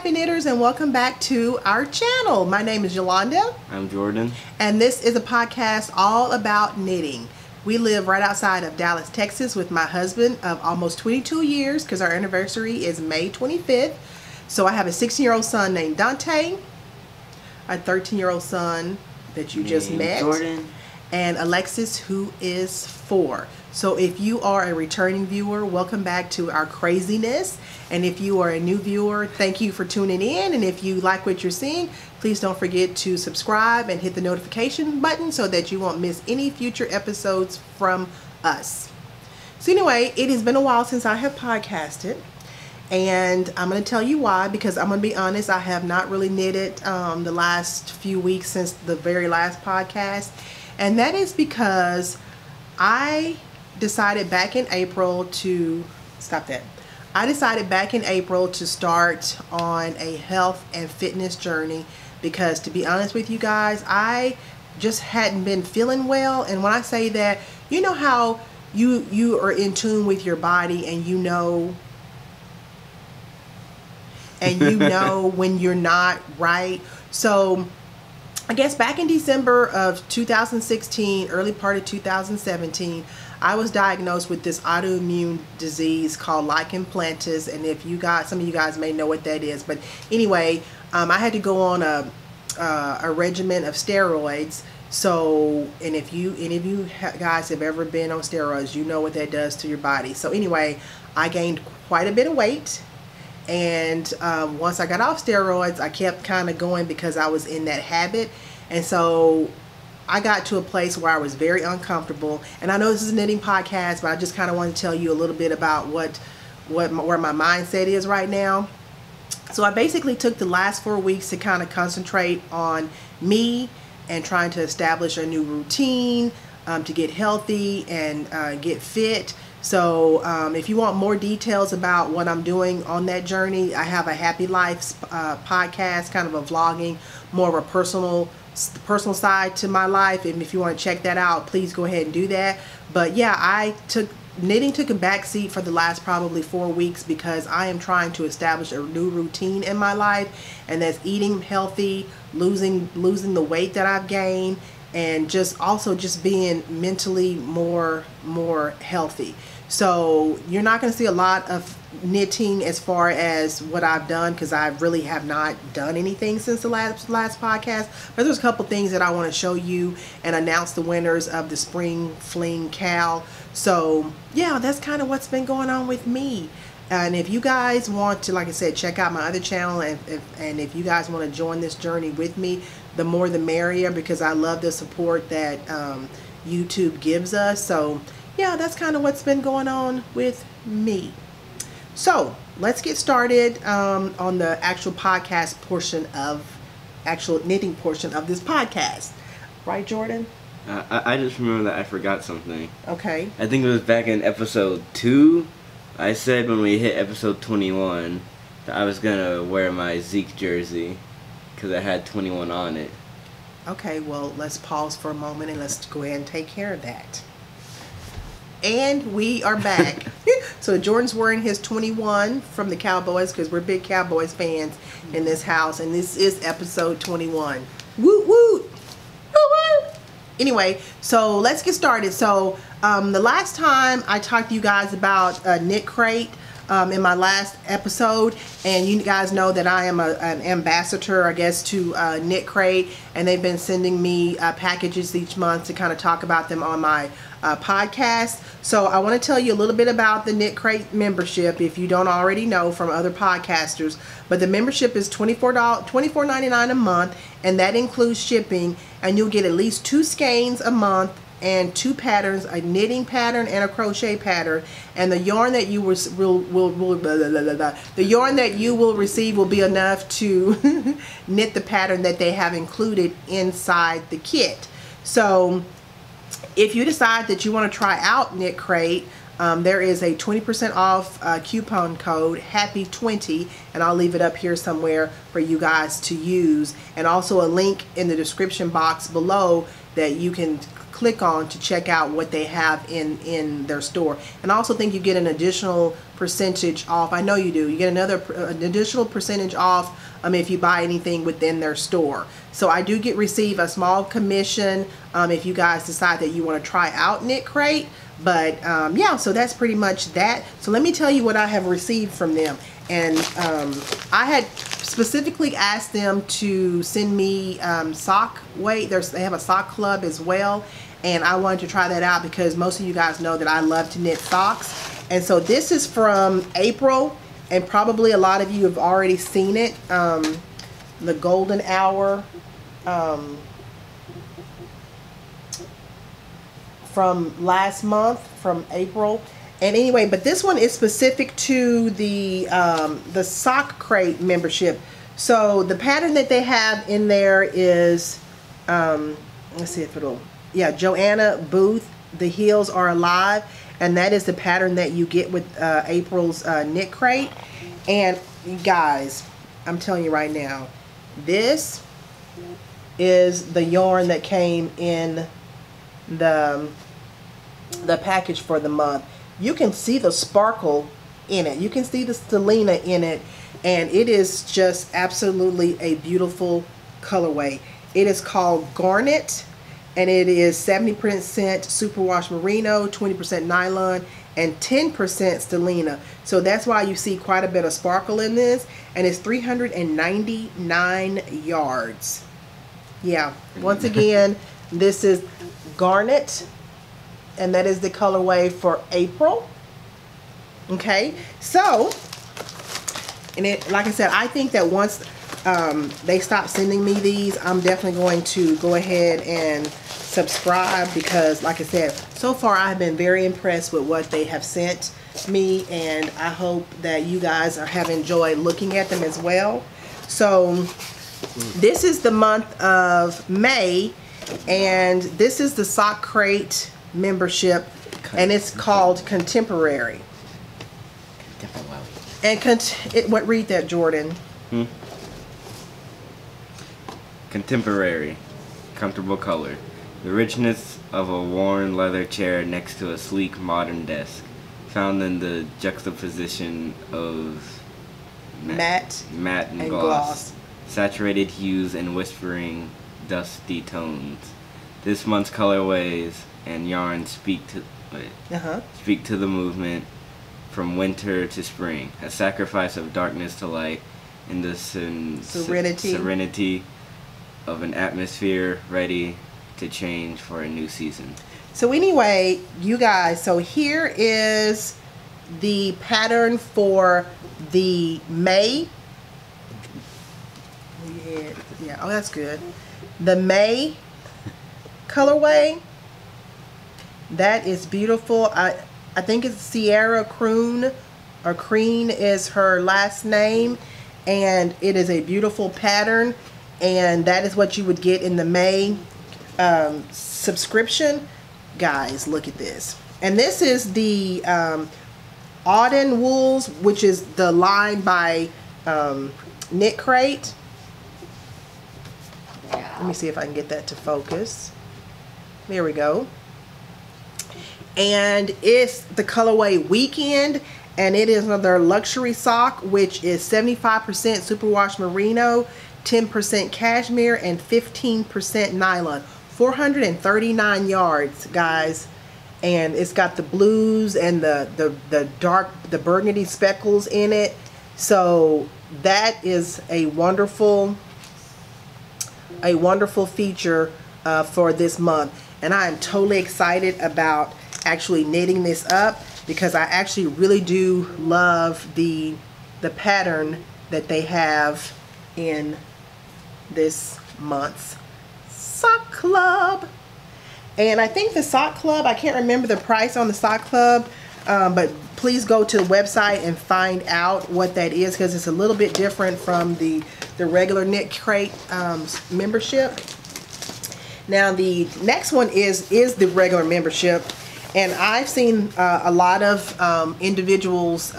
Happee Knitters, and welcome back to our channel. My name is Yolanda. I'm Jordan. And this is a podcast all about knitting. We live right outside of Dallas, Texas with my husband of almost 22 years because our anniversary is May 25th. So I have a 16-year-old son named Dante, a 13-year-old son that you just met, Jordan, and Alexis, who is 4. So if you are a returning viewer, welcome back to our craziness. And if you are a new viewer, thank you for tuning in. And if you like what you're seeing, please don't forget to subscribe and hit the notification button so that you won't miss any future episodes from us. So anyway, it has been a while since I have podcasted. And I'm going to tell you why, because I'm going to be honest, I have not really knitted the last few weeks since the very last podcast. And that is because I decided back in April to start on a health and fitness journey, because to be honest with you guys, I just hadn't been feeling well. And when I say that, you know how you are in tune with your body and you know when you're not right. So I guess back in December of 2016, early part of 2017, I was diagnosed with this autoimmune disease called lichen planus, and if you guys, some of you guys may know what that is, but anyway, I had to go on a regimen of steroids. So, and if any of you guys have ever been on steroids, you know what that does to your body. So anyway, I gained quite a bit of weight, and once I got off steroids, I kept kind of going because I was in that habit, and so I got to a place where I was very uncomfortable. And I know this is a knitting podcast, but I just kind of want to tell you a little bit about where my mindset is right now. So I basically took the last 4 weeks to kind of concentrate on me and trying to establish a new routine, to get healthy and get fit. So if you want more details about what I'm doing on that journey, I have a Happy Life podcast, kind of a vlogging, more of a personal side to my life. And if you want to check that out, please go ahead and do that. But yeah, knitting took a back seat for the last probably 4 weeks because I am trying to establish a new routine in my life, and that's eating healthy, losing the weight that I've gained, and just being mentally more healthy. So you're not going to see a lot of knitting as far as what I've done, because I really have not done anything since the last podcast. But there's a couple things that I want to show you and announce the winners of the SpringFling KAL. So yeah, that's kind of what's been going on with me. And if you guys want to, like I said, check out my other channel, and if you guys want to join this journey with me, the more the merrier, because I love the support that YouTube gives us. So yeah, that's kind of what's been going on with me. So let's get started on the actual podcast portion actual knitting portion of this podcast. Right, Jordan? I just remember that I forgot something. Okay. I think it was back in episode 2. I said when we hit episode 21 that I was going to wear my Zeke jersey because I had 21 on it. Okay, well, let's pause for a moment and let's go ahead and take care of that. And we are back. So Jordan's wearing his 21 from the Cowboys, because we're big Cowboys fans in this house, and this is episode 21. Woot woot! Woot woot! Anyway, so let's get started. So the last time I talked to you guys about KnitCrate in my last episode, and you guys know that I am an ambassador, I guess, to KnitCrate, and they've been sending me packages each month to kind of talk about them on my podcast. So I want to tell you a little bit about the KnitCrate membership if you don't already know from other podcasters. But the membership is $24.99 a month, and that includes shipping, and you'll get at least 2 skeins a month and 2 patterns, a knitting pattern and a crochet pattern, and the yarn that you will receive will be enough to knit the pattern that they have included inside the kit. So if you decide that you want to try out KnitCrate, there is a 20% off coupon code, Happee20, and I'll leave it up here somewhere for you guys to use, and also a link in the description box below that you can click on to check out what they have in their store. And I also think you get an additional percentage off. I know you do. You get an additional percentage off if you buy anything within their store. So I do receive a small commission if you guys decide that you want to try out KnitCrate. But yeah, so that's pretty much that. So let me tell you what I have received from them. And I had specifically asked them to send me sock weight. They have a sock club as well, and I wanted to try that out because most of you guys know that I love to knit socks. And so this is from April, and probably a lot of you have already seen it. The golden hour from last month, from April. And anyway, but this one is specific to the Sock Crate membership. So the pattern that they have in there is, let's see if it'll, yeah, Joanna Booth, The Heels Are Alive. And that is the pattern that you get with April's KnitCrate. And guys, I'm telling you right now, this is the yarn that came in the package for the month. You can see the sparkle in it. You can see the stellina in it. And it is just absolutely a beautiful colorway. It is called Garnet. And it is 70% Superwash Merino, 20% Nylon, and 10% Stellina. So that's why you see quite a bit of sparkle in this. And it's 399 yards. Yeah, once again, this is Garnet. And that is the colorway for April. Okay, so, and it, like I said, I think that once they stop sending me these, I'm definitely going to go ahead and subscribe, because like I said, so far I've been very impressed with what they have sent me, and I hope that you guys have enjoyed looking at them as well. So this is the month of May, and this is the Sock Crate membership, and it's called Contemporary. And what, read that, Jordan? Contemporary, comfortable color. The richness of a worn leather chair next to a sleek modern desk, found in the juxtaposition of matte and gloss, saturated hues and whispering dusty tones. This month's colorways and yarns speak to the movement from winter to spring, a sacrifice of darkness to light, in the serenity of an atmosphere ready to change for a new season. So anyway, you guys, so here is the pattern for the May. Yeah, oh, that's good. The May colorway. That is beautiful. I think it's Sierra Croon, or Crean is her last name, and it is a beautiful pattern, and that is what you would get in the May subscription. Guys, look at this. And this is the Audine wools, which is the line by KnitCrate. Let me see if I can get that to focus. There we go. And it's the colorway Weekend, and it is another luxury sock, which is 75% Superwash Merino, 10% Cashmere, and 15% Nylon. 439 yards, guys, and it's got the blues and the dark, the burgundy speckles in it. So that is a wonderful feature for this month, and I am totally excited about actually knitting this up, because I actually really do love the pattern that they have in this month's Sock Club. And I think the Sock Club, I can't remember the price on the Sock Club, but please go to the website and find out what that is, because it's a little bit different from the regular KnitCrate membership. Now the next one is the regular membership, and I've seen a lot of individuals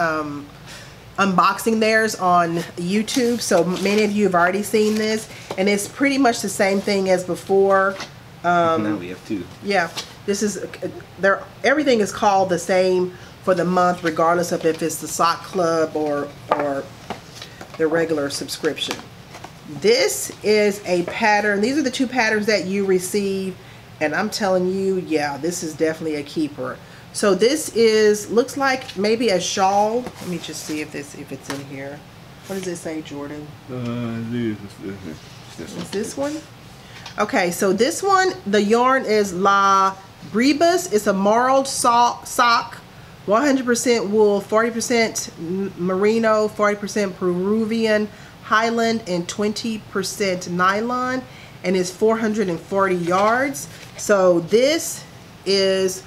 unboxing theirs on YouTube, so many of you have already seen this, and it's pretty much the same thing as before. Now we have 2. Yeah, this is everything is called the same for the month, regardless of if it's the sock club or the regular subscription. This is a pattern. These are the 2 patterns that you receive, and I'm telling you, yeah, this is definitely a keeper. So this looks like maybe a shawl. Let me just see if it's in here. What does it say, Jordan? Is this one? Okay, so this one, the yarn is La Brebis. It's a marled sock, 100% wool, 40% merino, 40% Peruvian Highland, and 20% nylon, and it's 440 yards. So this is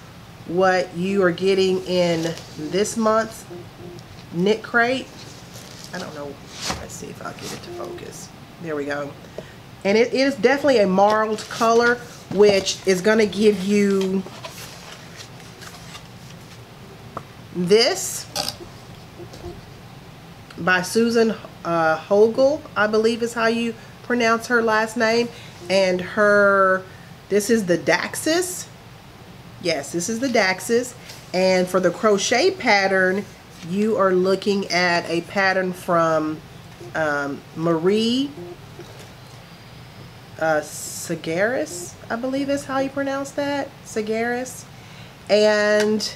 what you are getting in this month's KnitCrate. I don't know. Let's see if I'll get it to focus. There we go. And it is definitely a marled color, which is going to give you this by Susan Hogel, I believe is how you pronounce her last name. And this is the Daxis. Yes, this is the Daxis. And for the crochet pattern, you are looking at a pattern from Marie Sagaris, I believe is how you pronounce that. Sagaris. And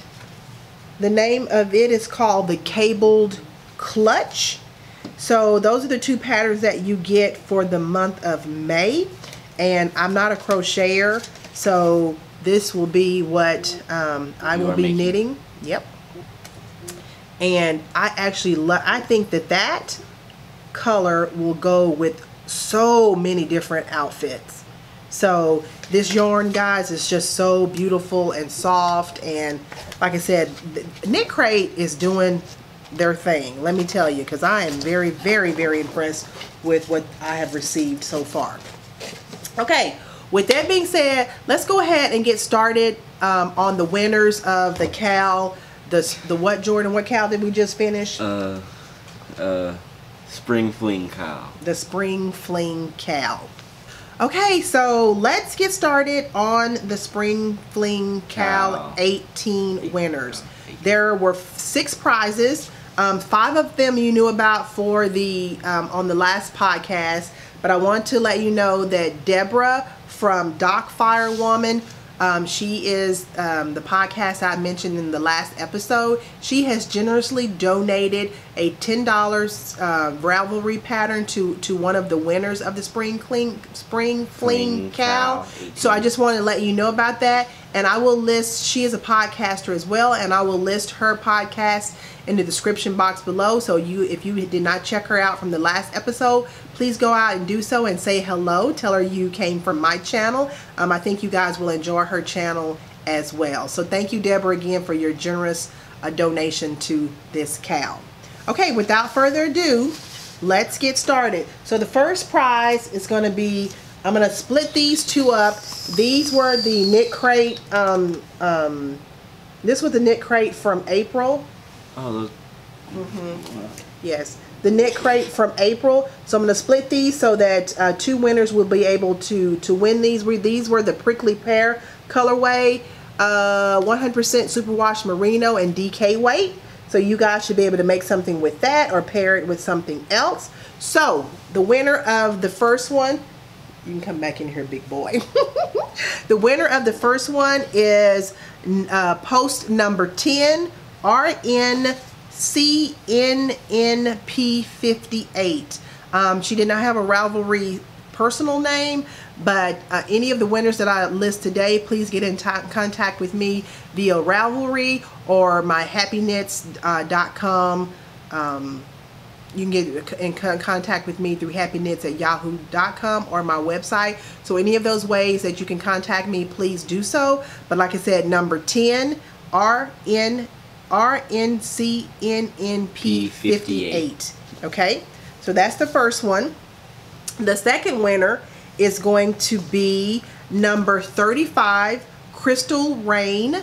the name of it is called the Cabled Clutch. So those are the 2 patterns that you get for the month of May. And I'm not a crocheter, so this will be what I will be knitting. Yep. And I actually I think that color will go with so many different outfits. So this yarn, guys, is just so beautiful and soft. And like I said, KnitCrate is doing their thing, let me tell you, because I am very, very, very impressed with what I have received so far. Okay, with that being said, let's go ahead and get started on the winners of the KAL. The what, Jordan? What KAL did we just finish? SpringFling KAL. The SpringFling KAL. Okay, so let's get started on the SpringFling KAL 18 winners. There were 6 prizes. 5 of them you knew about for the on the last podcast, but I want to let you know that Deborah from Doc Firewoman, she is the podcast I mentioned in the last episode. She has generously donated a $10 Ravelry pattern to one of the winners of the SpringFling KAL. So I just want to let you know about that. And I will list, she is a podcaster as well, and I will list her podcast in the description box below. So if you did not check her out from the last episode, please go out and do so and say hello. Tell her you came from my channel. I think you guys will enjoy her channel as well. So thank you, Deborah, again for your generous donation to this KAL. Okay, without further ado, let's get started. So the first prize is going to be, I'm going to split these 2 up. These were the KnitCrate, this was the KnitCrate from April. Oh, those. Yes, the KnitCrate from April. So I'm going to split these so that 2 winners will be able to win these. These were the Prickly Pear colorway, 100% Superwash Merino and DK weight. So you guys should be able to make something with that or pair it with something else. So the winner of the first one, you can come back in here, big boy. The winner of the first one is post number 10, RNCNNP58. She did not have a Ravelry personal name, but any of the winners that I list today, please get in contact with me via Ravelry or my happyknits.com. You can get in contact with me through happyknits@yahoo.com or my website. So any of those ways that you can contact me, please do so. But like I said, number 10, RNCNNP58. Okay, so that's the first one. The second winner is going to be number 35, Crystal Rain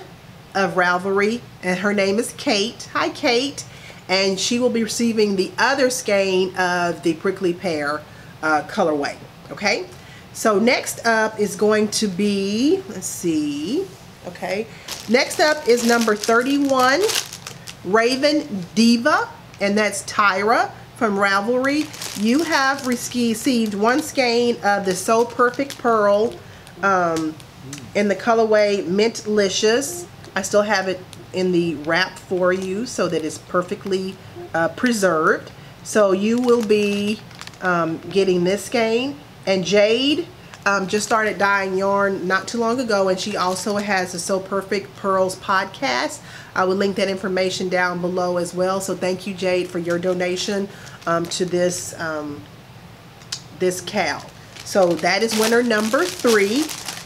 of Ravelry, and her name is Kate. Hi, Kate. And she will be receiving the other skein of the Prickly Pear colorway. Okay, So next up is going to be, let's see, okay. Next up is number 31, Raven Diva, and that's Tyra from Ravelry. You have received one skein of the So Perfect Pearl in the colorway Mintalicious. I still have it in the wrap for you so that it's perfectly preserved. So you will be getting this skein. And Jade just started dyeing yarn not too long ago, and she also has the So Perfect Pearls podcast. I will link that information down below as well. So thank you, Jade, for your donation to this this KAL. So that is winner number 3.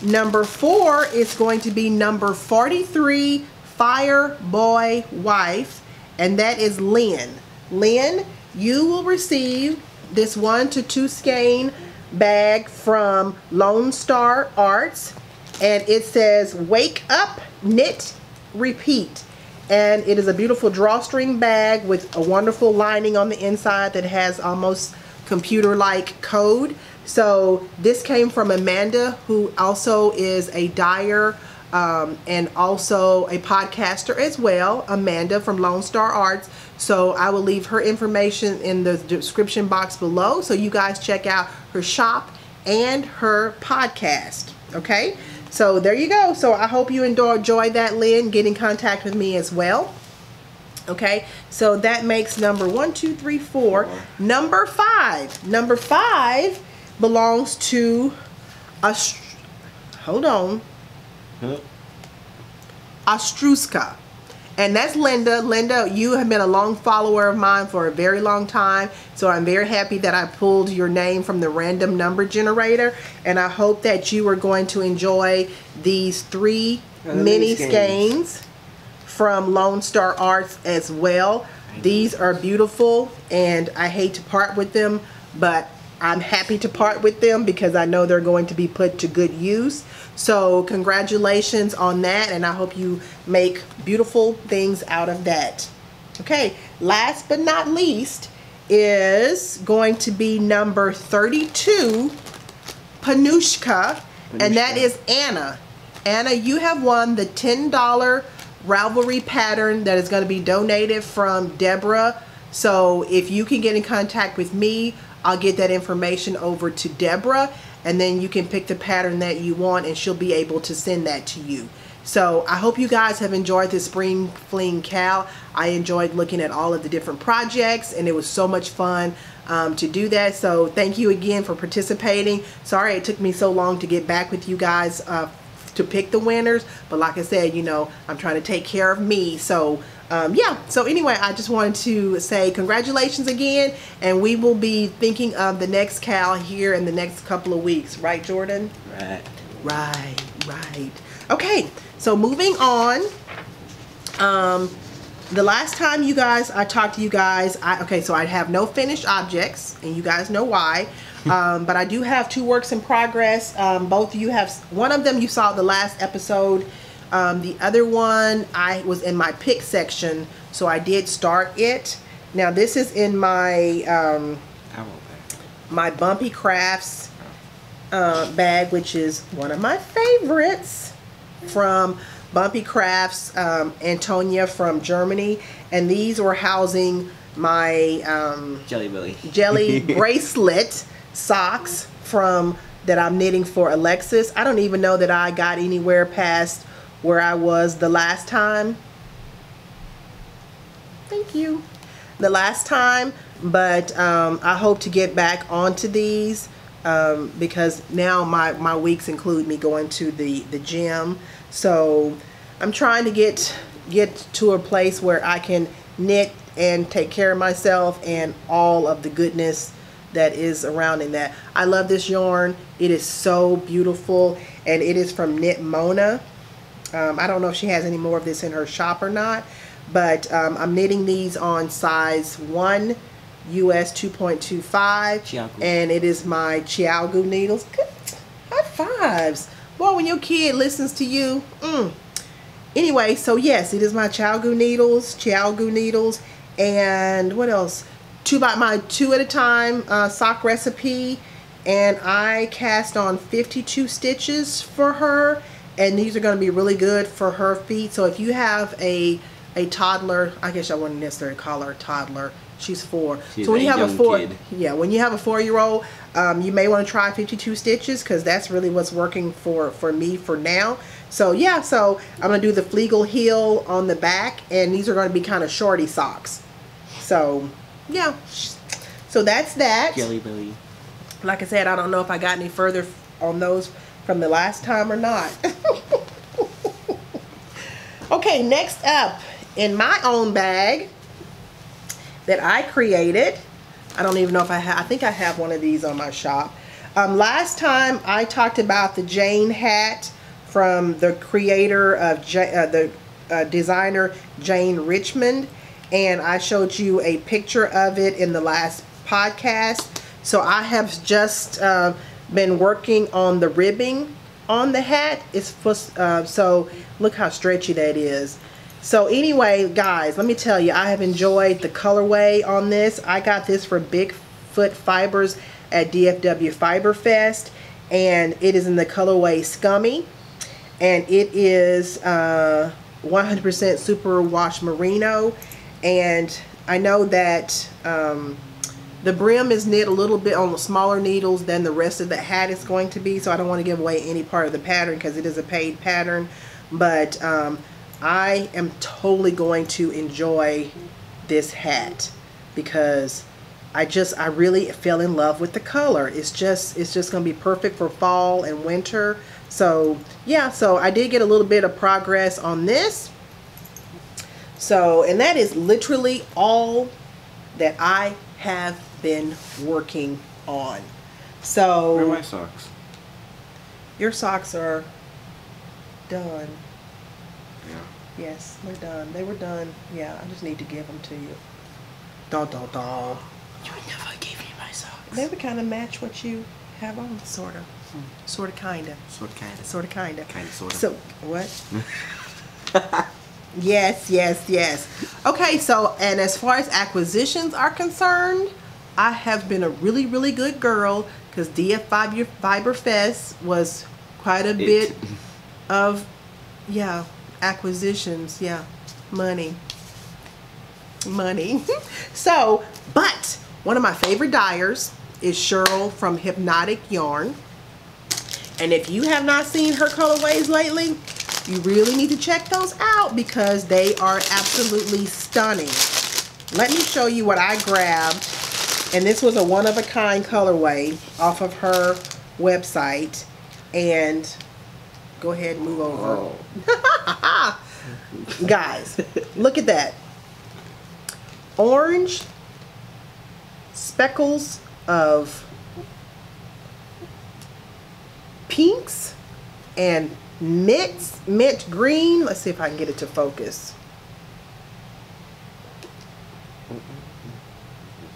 Number 4 is going to be number 43, Fire Boy Wife, and that is Lynn. Lynn, you will receive this 1 to 2 skein bag from Lone Star Arts, and it says Wake Up, Knit, Repeat. And it is a beautiful drawstring bag with a wonderful lining on the inside that has almost computer-like code. So this came from Amanda, who also is a dyer and also a podcaster as well. Amanda from Lone Star Arts. So I will leave her information in the description box below, so you guys check out her shop and her podcast. Okay, so there you go. So I hope you enjoy that, Lynn. Get in contact with me as well. Okay, so that makes number 1, 2, 3, 4. Number 5. Number 5 belongs to Ostruska. And that's Linda. Linda, you have been a long follower of mine for a very long time. So I'm very happy that I pulled your name from the random number generator. And I hope that you are going to enjoy these 3 mini skeins from Lone Star Arts as well. These are beautiful, and I hate to part with them, but I'm happy to part with them because I know they're going to be put to good use. So congratulations on that, and I hope you make beautiful things out of that. Okay, last but not least is going to be number 32, Panushka, and that is Anna. Anna, you have won the $10 Ravelry pattern that is going to be donated from Deborah. So if you can get in contact with me, I'll get that information over to Deborah, and then you can pick the pattern that you want, and she'll be able to send that to you. So I hope you guys have enjoyed this SpringFling KAL. I enjoyed looking at all of the different projects, and it was so much fun to do that. So thank you again for participating. Sorry it took me so long to get back with you guys to pick the winners, but like I said, you know, I'm trying to take care of me. So yeah, so anyway, I just wanted to say congratulations again, and we will be thinking of the next KAL here in the next couple of weeks, right, Jordan? Right. Okay, so moving on. The last time I talked to you guys, so I have no finished objects, and you guys know why. But I do have 2 works in progress. Both of you have, one of them you saw the last episode. The other one, I was in my pick section, so I did start it. Now this is in my my Bumpy Crafts bag, which is one of my favorites from Bumpy Crafts, Antonia from Germany, and these were housing my jelly bracelet socks that I'm knitting for Alexis. I don't even know that I got anywhere past where I was the last time. Thank you. The last time, but I hope to get back onto these because now my weeks include me going to the gym. So I'm trying to get to a place where I can knit and take care of myself and all of the goodness that is around in that. I love this yarn. It is so beautiful, and it is from Knit Mona. I don't know if she has any more of this in her shop or not, but I'm knitting these on size 1 US 2.25, and it is my Chiaogu needles. Good. High fives. Boy, when your kid listens to you. Anyway, so yes, it is my Chiaogu needles, and what else? My 2 at a time sock recipe, and I cast on 52 stitches for her, and these are going to be really good for her feet. So if you have a toddler, I guess I wouldn't necessarily call her a toddler, she's 4. So when you have when you have a 4-year-old, you may want to try 52 stitches, because that's really what's working for me for now. So yeah, so I'm going to do the Flegel heel on the back, and these are going to be kind of shorty socks. So yeah, so that's that. Jelly belly. Like I said, I don't know if I got any further on those from the last time or not. Okay, next up in my own bag that I created. I don't even know if I have. I think I have one of these on my shop. Last time I talked about the Jane hat from the creator of designer Jane Richmond, and I showed you a picture of it in the last podcast. So I have just been working on the ribbing on the hat. It's so look how stretchy that is. So anyway, guys, let me tell you, I have enjoyed the colorway on this. I got this for Bigfoot Fibers at DFW Fiber Fest, and it is in the colorway Scummy, and it is 100% Superwash Merino. And I know that the brim is knit a little bit on the smaller needles than the rest of the hat is going to be, so I don't want to give away any part of the pattern because it is a paid pattern. But I am totally going to enjoy this hat because I really fell in love with the color. It's just going to be perfect for fall and winter. So yeah, so I did get a little bit of progress on this. So, and that is literally all that I have been working on. So where are my socks? Your socks are done. Yeah. Yes, they're done. They were done. Yeah, I just need to give them to you. You never gave me my socks. They would kind of match what you have on, sort of. Sort of, kind of. Sort of, kind of. Sort of, kind of. Kind of, sort of. So, what? Yes. Okay, so, and as far as acquisitions are concerned, I have been a really, really good girl, because DF Fiber Fest was quite a bit of, yeah, acquisitions, yeah, money. So, but one of my favorite dyers is Cheryl from Hypnotic Yarn, and if you have not seen her colorways lately, you really need to check those out because they are absolutely stunning. Let me show you what I grabbed, and this was a one-of-a-kind colorway off of her website. And go ahead and move over. Oh. Guys, look at that. Orange speckles of pinks and mint green. Let's see if I can get it to focus.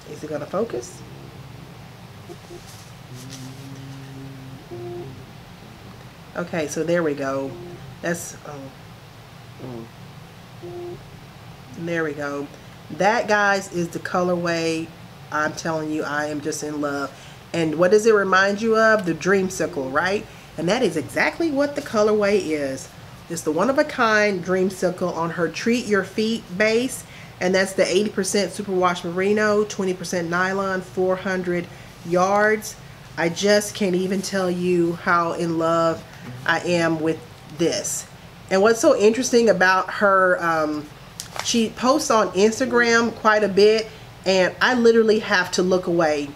Is it gonna focus? Okay, so there we go. That's there we go. That, guys, is the colorway. I'm telling you, I am just in love. And what does it remind you of? The Dreamsicle, right? And that is exactly what the colorway is. It's the one-of-a-kind Dreamsicle on her Treat Your Feet base. And that's the 80% Superwash Merino, 20% Nylon, 400 yards. I just can't even tell you how in love I am with this. And what's so interesting about her, she posts on Instagram quite a bit, and I literally have to look away.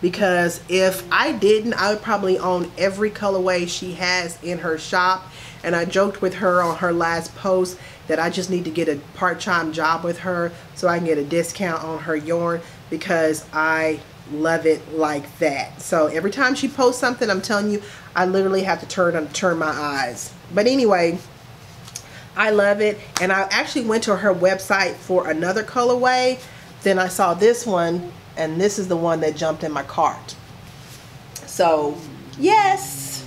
Because if I didn't, I would probably own every colorway she has in her shop. And I joked with her on her last post that I just need to get a part-time job with her so I can get a discount on her yarn, because I love it like that. So every time she posts something, I'm telling you, I literally have to turn my eyes. But anyway, I love it. And I actually went to her website for another colorway. Then I saw this one, and this is the one that jumped in my cart. So yes.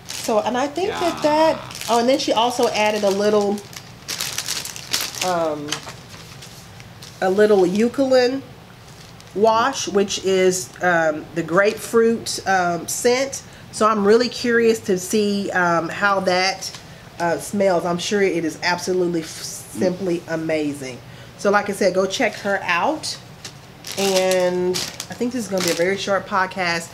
So, and I think that oh, and then she also added a little eucalyptus wash, which is the grapefruit scent. So I'm really curious to see how that smells. I'm sure it is absolutely simply amazing. So like I said, go check her out. And I think this is going to be a very short podcast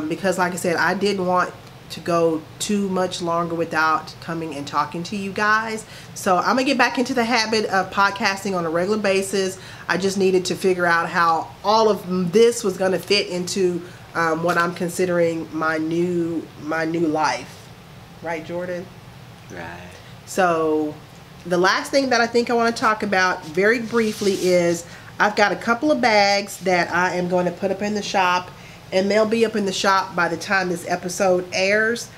because like I said, I didn't want to go too much longer without coming and talking to you guys. So I'm gonna get back into the habit of podcasting on a regular basis. I just needed to figure out how all of this was gonna fit into what I'm considering my new life. Right, Jordan? Right. So the last thing that I think I want to talk about very briefly is I've got a couple of bags that I am going to put up in the shop, and they'll be up in the shop by the time this episode airs.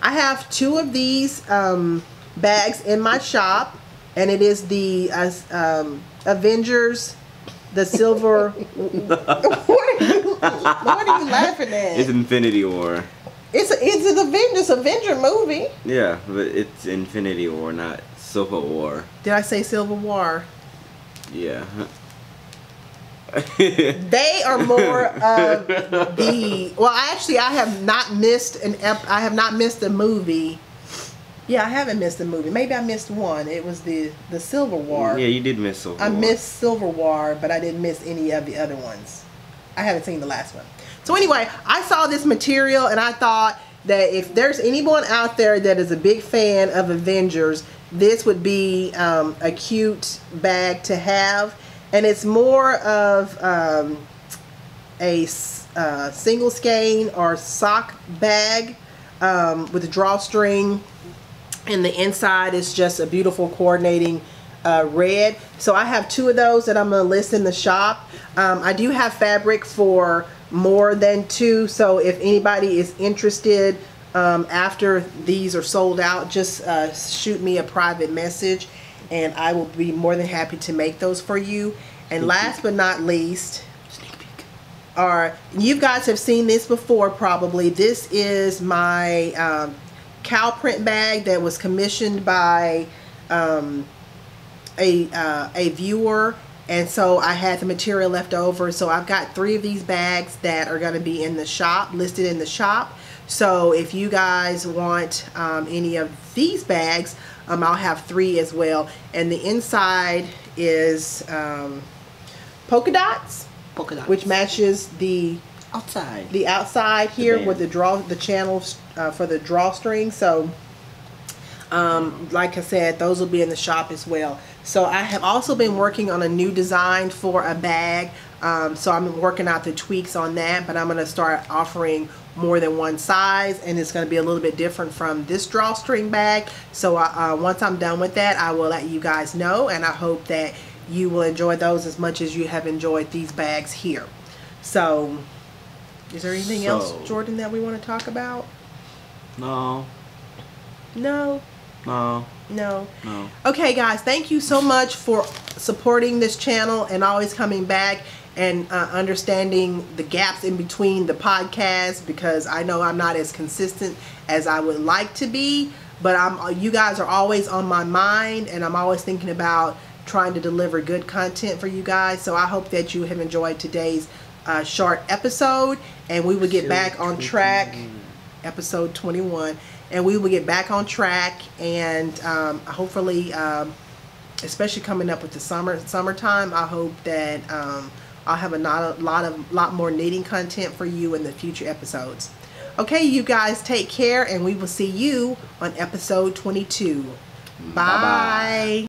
I have 2 of these bags in my shop, and it is the Avengers, the silver. What are you laughing at? It's Infinity War. It's an Avenger movie. Yeah, but it's Infinity War, not Civil War. Did I say Civil War? Yeah. They are more of the. Well, actually, I have not missed a movie. Yeah, I haven't missed a movie. Maybe I missed one. It was the Civil War. Yeah, you did miss Civil War. I missed Civil War, but I didn't miss any of the other ones. I haven't seen the last one. So anyway, I saw this material and I thought that if there's anyone out there that is a big fan of Avengers, this would be a cute bag to have. And it's more of a single skein or sock bag with a drawstring, and the inside is just a beautiful coordinating red. So I have 2 of those that I'm going to list in the shop. I do have fabric for more than 2, so if anybody is interested after these are sold out, just shoot me a private message and I will be more than happy to make those for you. And last but not least, you guys have seen this before probably. This is my cow print bag that was commissioned by a viewer, and so I had the material left over. So I've got 3 of these bags that are going to be in the shop, listed in the shop. So if you guys want any of these bags, I'll have 3 as well. And the inside is polka dots, which matches the outside here with the channels for the drawstring. So like I said, those will be in the shop as well. So I have also been working on a new design for a bag. So I'm working out the tweaks on that, but I'm going to start offering more than one size, and it's going to be a little bit different from this drawstring bag. So once I'm done with that, I will let you guys know, and I hope that you will enjoy those as much as you have enjoyed these bags here. So is there anything else, Jordan, that we want to talk about? No. No. No. No. No. Okay, guys, thank you so much for supporting this channel and always coming back and understanding the gaps in between the podcasts, because I know I'm not as consistent as I would like to be, but you guys are always on my mind, and I'm always thinking about trying to deliver good content for you guys. So I hope that you have enjoyed today's short episode, and we will get back on track. Episode 21, and we will get back on track, and hopefully especially coming up with the summertime, I hope that I'll have a lot more knitting content for you in the future episodes. Okay, you guys take care, and we will see you on episode 22. Bye.